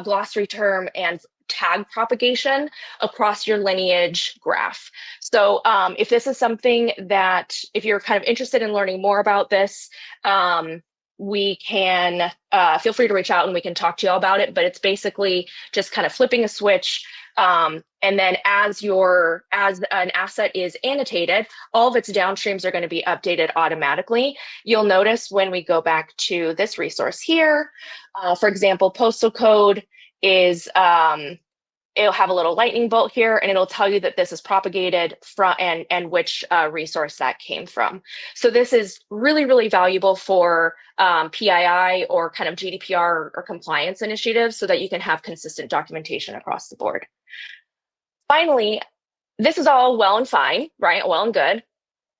glossary term, and tag propagation across your lineage graph. So if this is something that, if you're kind of interested in learning more about this, we can feel free to reach out and we can talk to you all about it. But it's basically just kind of flipping a switch. And then as an asset is annotated, all of its downstreams are going to be updated automatically. You'll notice when we go back to this resource here, for example, postal code is, it'll have a little lightning bolt here, and it'll tell you that this is propagated from and which resource that came from. So this is really, really valuable for PII or kind of GDPR or compliance initiatives so that you can have consistent documentation across the board. Finally, this is all well and fine, right? Well and good.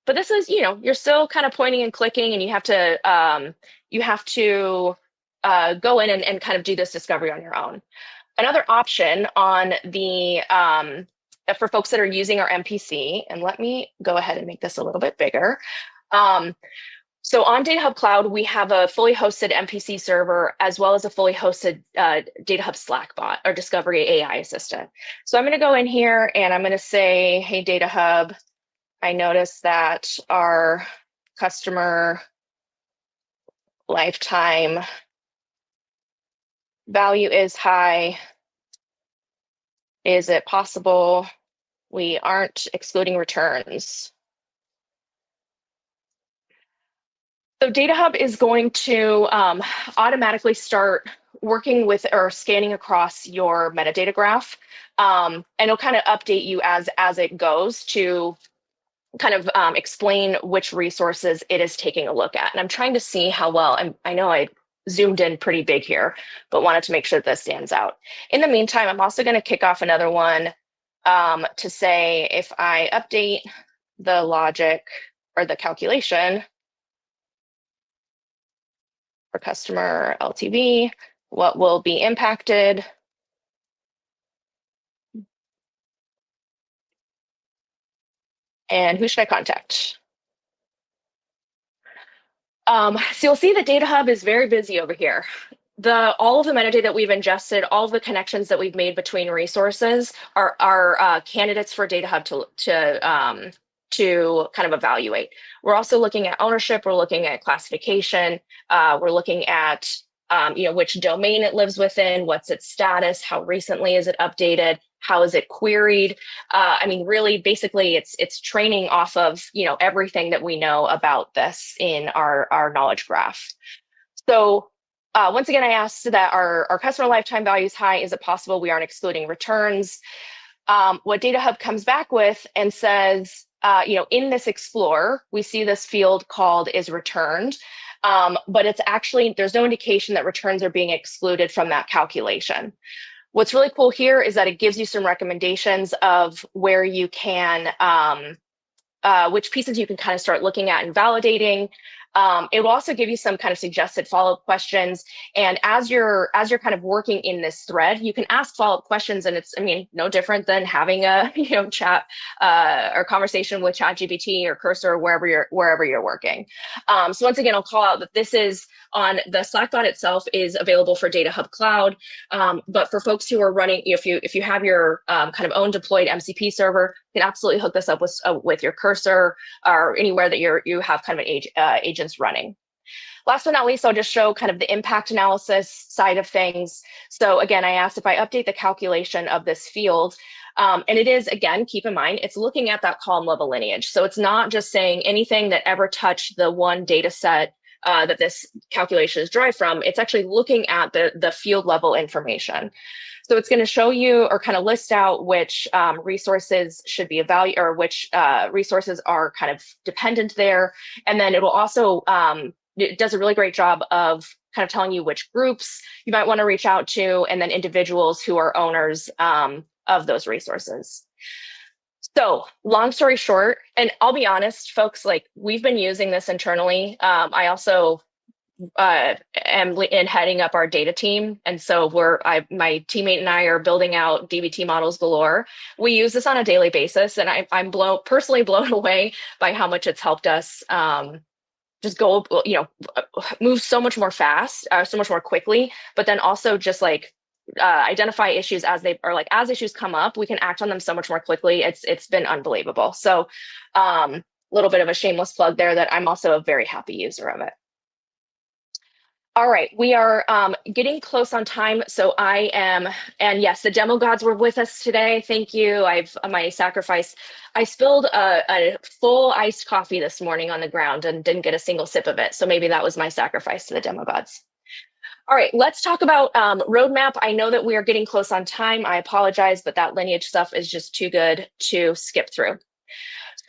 But this is, you're still kind of pointing and clicking, and you have to go in and kind of do this discovery on your own. Another option on the for folks that are using our MPC, and let me go ahead and make this a little bit bigger. So on DataHub Cloud, we have a fully hosted MPC server as well as a fully hosted DataHub Slack bot or Discovery AI assistant. So I'm going to go in here and I'm going to say, hey, DataHub, I noticed that our customer lifetime value is high. Is it possible we aren't excluding returns? So DataHub is going to automatically start working with or scanning across your metadata graph, and it'll kind of update you as it goes to kind of explain which resources it is taking a look at. And I'm trying to see how well, I know I zoomed in pretty big here, but wanted to make sure that this stands out. In the meantime, I'm also going to kick off another one to say if I update the logic or the calculation for customer LTV, what will be impacted? And who should I contact? So you'll see that DataHub is very busy over here. All of the metadata that we've ingested, all of the connections that we've made between resources are candidates for DataHub to kind of evaluate. We're also looking at ownership. We're looking at classification. We're looking at which domain it lives within, what's its status, how recently is it updated, how is it queried. I mean, really, basically, it's training off of everything that we know about this in our knowledge graph. So once again, I asked that our customer lifetime value is high. Is it possible we aren't excluding returns? What DataHub comes back with and says, in this Explorer, we see this field called is returned, but it's actually, there's no indication that returns are being excluded from that calculation. What's really cool here is that it gives you some recommendations of where you can, which pieces you can kind of start looking at and validating. It will also give you some kind of suggested follow-up questions. And as you're kind of working in this thread, you can ask follow-up questions, and it's, I mean, no different than having a chat or conversation with ChatGPT or Cursor or wherever you're working. So once again, I'll call out that this is on the Slack bot itself is available for DataHub Cloud, but for folks who are running, if you have your kind of own deployed MCP server, you can absolutely hook this up with your Cursor or anywhere that you have kind of an agents running. Last but not least, I'll just show kind of the impact analysis side of things. So again, I asked if I update the calculation of this field, and it is, again, keep in mind, it's looking at that column level lineage. So it's not just saying anything that ever touched the one data set that this calculation is derived from. It's actually looking at the field level information. So it's going to show you or kind of list out which resources should be evaluated or which resources are kind of dependent there. And then it will also, it does a really great job of kind of telling you which groups you might want to reach out to, and then individuals who are owners of those resources. So long story short, and I'll be honest, folks, like we've been using this internally. I also am heading up our data team. And so my teammate and I are building out DBT models galore. We use this on a daily basis, and I'm personally blown away by how much it's helped us just go, move so much more fast, so much more quickly, but then also just like identify issues as issues come up, we can act on them so much more quickly. It's been unbelievable. So little bit of a shameless plug there that I'm also a very happy user of it. All right, we are getting close on time, so I am, and yes, the demo gods were with us today. Thank you. My sacrifice. I spilled a full iced coffee this morning on the ground and didn't get a single sip of it, so maybe that was my sacrifice to the demo gods. All right, let's talk about roadmap. I know that we are getting close on time. I apologize, but that Lineage stuff is just too good to skip through.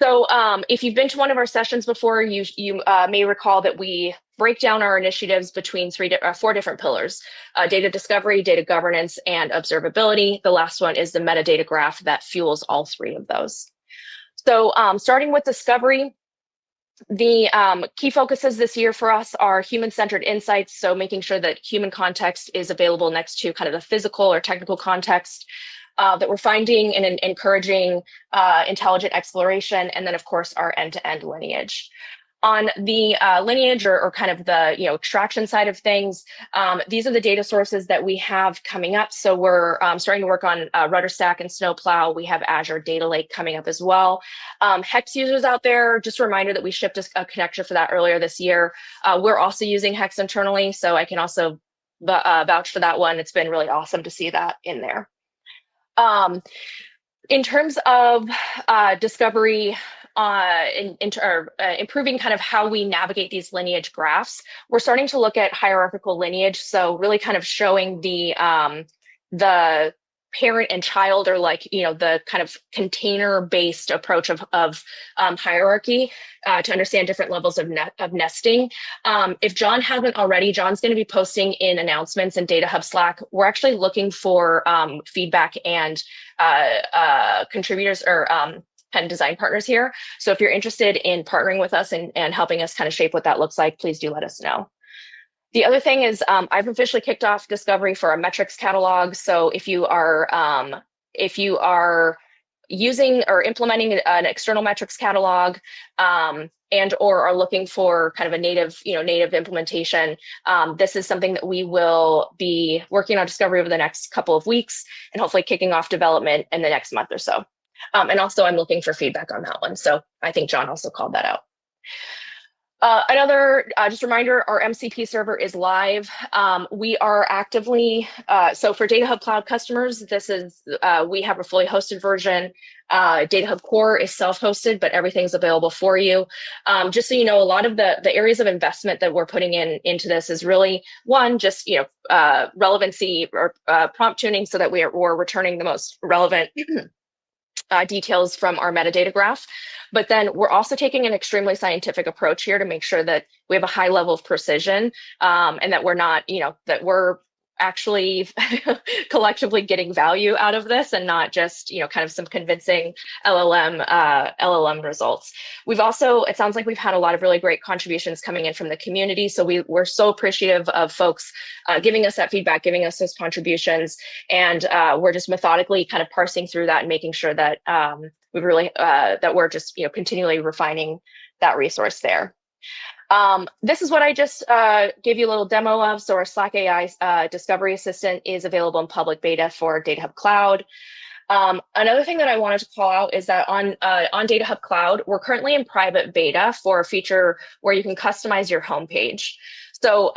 So if you've been to one of our sessions before, you may recall that we break down our initiatives between four different pillars: data discovery, data governance, and observability. The last one is the metadata graph that fuels all three of those. So starting with discovery, the key focuses this year for us are human-centered insights. So making sure that human context is available next to kind of the physical or technical context. That we're finding and encouraging intelligent exploration, and then of course our end-to-end lineage. On the lineage or kind of the extraction side of things, these are the data sources that we have coming up. So we're starting to work on RudderStack and Snowplow. We have Azure Data Lake coming up as well. Hex users out there, just a reminder that we shipped a connector for that earlier this year. We're also using Hex internally, so I can also vouch for that one. It's been really awesome to see that in there. In terms of discovery, improving kind of how we navigate these lineage graphs, we're starting to look at hierarchical lineage. So really kind of showing the parent and child, or like, the kind of container-based approach of hierarchy to understand different levels of nesting. If John hasn't already, John's going to be posting in announcements in DataHub Slack. We're actually looking for feedback and contributors or and design partners here. So if you're interested in partnering with us and helping us kind of shape what that looks like, please do let us know. The other thing is I've officially kicked off discovery for a metrics catalog. So if you are using or implementing an external metrics catalog and or are looking for kind of a native implementation, this is something that we will be working on discovery over the next couple of weeks and hopefully kicking off development in the next month or so. And also I'm looking for feedback on that one. So I think John also called that out. Another just reminder, our MCP server is live. We are actively, so for DataHub Cloud customers, this is, we have a fully hosted version. DataHub Core is self-hosted, but everything's available for you. Just so you know, a lot of the areas of investment that we're putting into this is really, one, just, relevancy or prompt tuning so that we're returning the most relevant details from our metadata graph. But then we're also taking an extremely scientific approach here to make sure that we have a high level of precision and that we're not, that we're actually collectively getting value out of this and not just, kind of some convincing LLM results. We've also, it sounds like we've had a lot of really great contributions coming in from the community. So we're so appreciative of folks giving us that feedback, giving us those contributions. And we're just methodically kind of parsing through that and making sure that we've really, that we're just, continually refining that resource there. This is what I just gave you a little demo of. So our Slack AI Discovery Assistant is available in public beta for DataHub Cloud. Another thing that I wanted to call out is that on DataHub Cloud, we're currently in private beta for a feature where you can customize your homepage. So,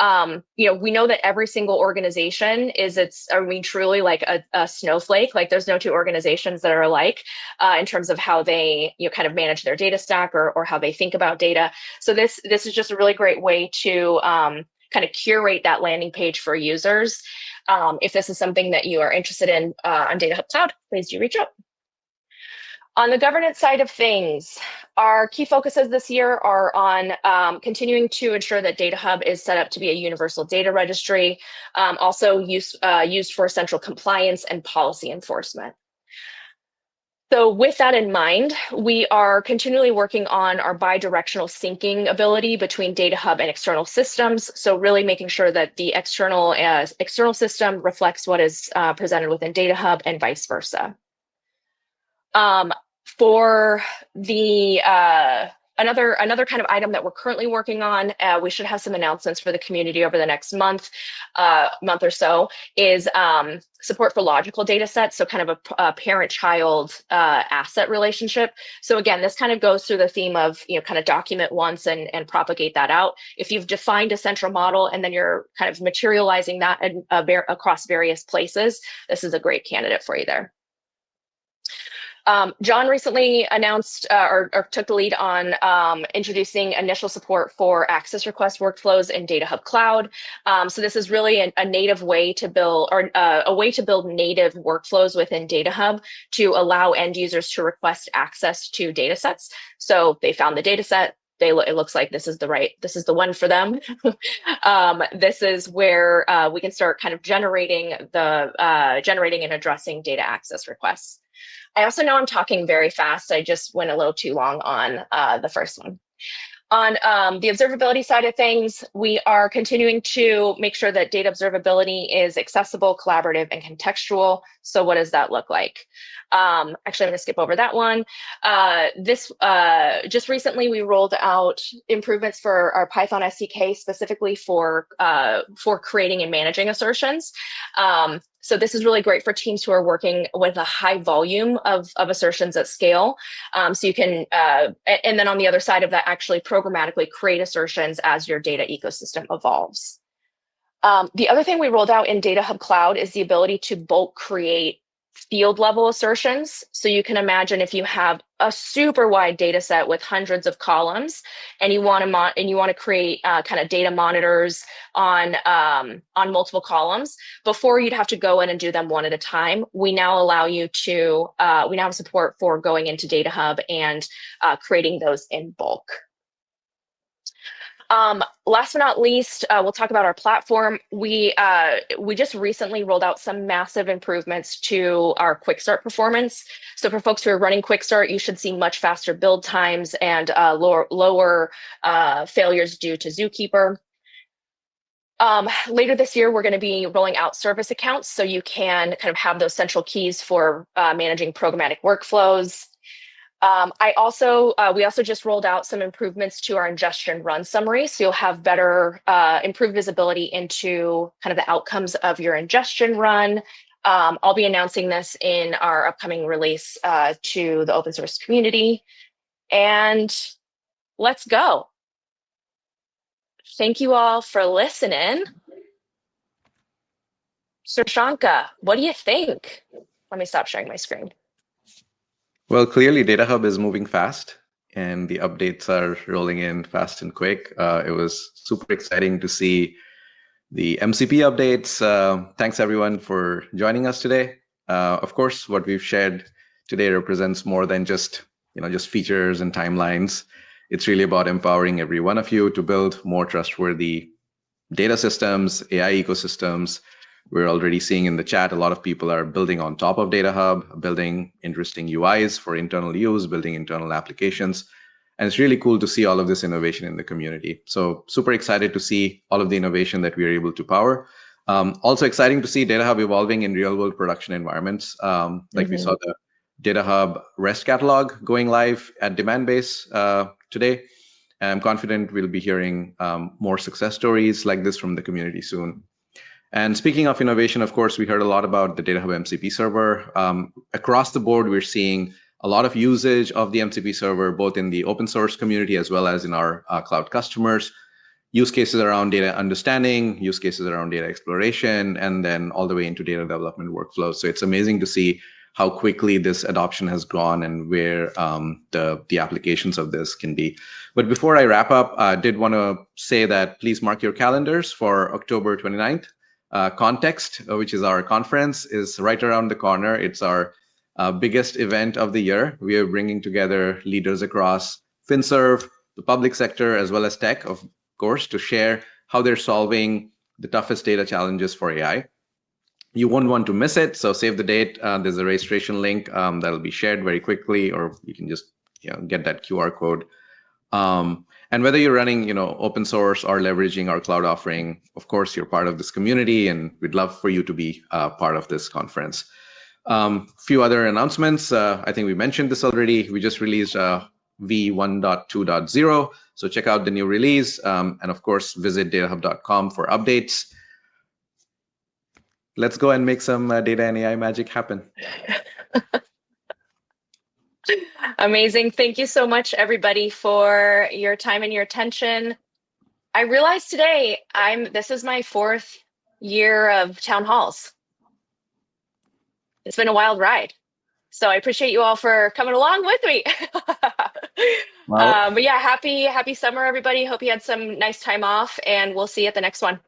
we know that every single organization is truly like a snowflake. Like there's no two organizations that are alike in terms of how they, kind of manage their data stack or how they think about data. So this is just a really great way to kind of curate that landing page for users. If this is something that you are interested in on DataHub Cloud, please do reach out. On the governance side of things, our key focuses this year are on continuing to ensure that DataHub is set up to be a universal data registry, also used for central compliance and policy enforcement. So with that in mind, we are continually working on our bi-directional syncing ability between DataHub and external systems. So really making sure that the external system reflects what is presented within DataHub and vice versa. For the another kind of item that we're currently working on, we should have some announcements for the community over the next month or so, is support for logical data sets. So kind of a parent-child asset relationship. So again, this kind of goes through the theme of, kind of document once and propagate that out. If you've defined a central model and then you're kind of materializing that across various places, this is a great candidate for you there. John recently announced or took the lead on introducing initial support for access request workflows in DataHub Cloud. So this is really a native way to build, or a way to build native workflows within DataHub to allow end users to request access to data sets. So they found the data set. It looks like this is the one for them. This is where we can start kind of generating and addressing data access requests. I also know I'm talking very fast. I just went a little too long on the first one. On the observability side of things, we are continuing to make sure that data observability is accessible, collaborative, and contextual. So what does that look like? Actually, I'm going to skip over that one. Just recently, we rolled out improvements for our Python SDK specifically for creating and managing assertions. So this is really great for teams who are working with a high volume of assertions at scale. So you can, and then on the other side of that, actually programmatically create assertions as your data ecosystem evolves. The other thing we rolled out in DataHub Cloud is the ability to bulk create field level assertions. So you can imagine if you have a super wide data set with hundreds of columns, and you want to create kind of data monitors on multiple columns. Before, you'd have to go in and do them one at a time. We now allow you to. We now have support for going into DataHub and creating those in bulk. Last but not least, we'll talk about our platform. We just recently rolled out some massive improvements to our quick start performance. So for folks who are running quick start, you should see much faster build times and lower failures due to Zookeeper. Later this year, we're going to be rolling out service accounts, so you can kind of have those central keys for managing programmatic workflows. We also just rolled out some improvements to our ingestion run summary, so you'll have better, improved visibility into kind of the outcomes of your ingestion run. I'll be announcing this in our upcoming release to the open source community. And let's go. Thank you all for listening. Srishanka, what do you think? Let me stop sharing my screen.
Well, clearly DataHub is moving fast and the updates are rolling in fast and quick. It was super exciting to see the MCP updates. Thanks everyone for joining us today. Of course, what we've shared today represents more than just features and timelines. It's really about empowering every one of you to build more trustworthy data systems, AI ecosystems. We're already seeing in the chat, a lot of people are building on top of DataHub, building interesting UIs for internal use, building internal applications. And it's really cool to see all of this innovation in the community. So super excited to see all of the innovation that we are able to power. Also exciting to see DataHub evolving in real world production environments. We saw the DataHub REST catalog going live at Demandbase today. And I'm confident we'll be hearing more success stories like this from the community soon. And speaking of innovation, of course, we heard a lot about the DataHub MCP server. Across the board, we're seeing a lot of usage of the MCP server, both in the open source community as well as in our cloud customers. Use cases around data understanding, use cases around data exploration, and then all the way into data development workflows. So it's amazing to see how quickly this adoption has gone and where the applications of this can be. But before I wrap up, I did want to say that please mark your calendars for October 29th. Context, which is our conference, is right around the corner. It's our biggest event of the year. We are bringing together leaders across FinServe, the public sector, as well as tech, of course, to share how they're solving the toughest data challenges for AI. You won't want to miss it, so save the date. There's a registration link that'll be shared very quickly, or you can just get that QR code. And whether you're running, open source or leveraging our cloud offering, of course, you're part of this community, and we'd love for you to be part of this conference. Few other announcements. I think we mentioned this already. We just released v1.2.0, so check out the new release, and of course, visit datahub.com for updates. Let's go and make some data and AI magic happen.
Amazing. Thank you so much, everybody, for your time and your attention. I realized today this is my 4th year of town halls. It's been a wild ride. So I appreciate you all for coming along with me.
Wow.
But yeah, happy summer, everybody. Hope you had some nice time off, and we'll see you at the next one.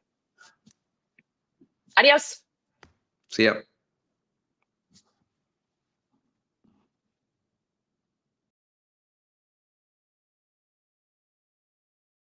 Adios.
See ya.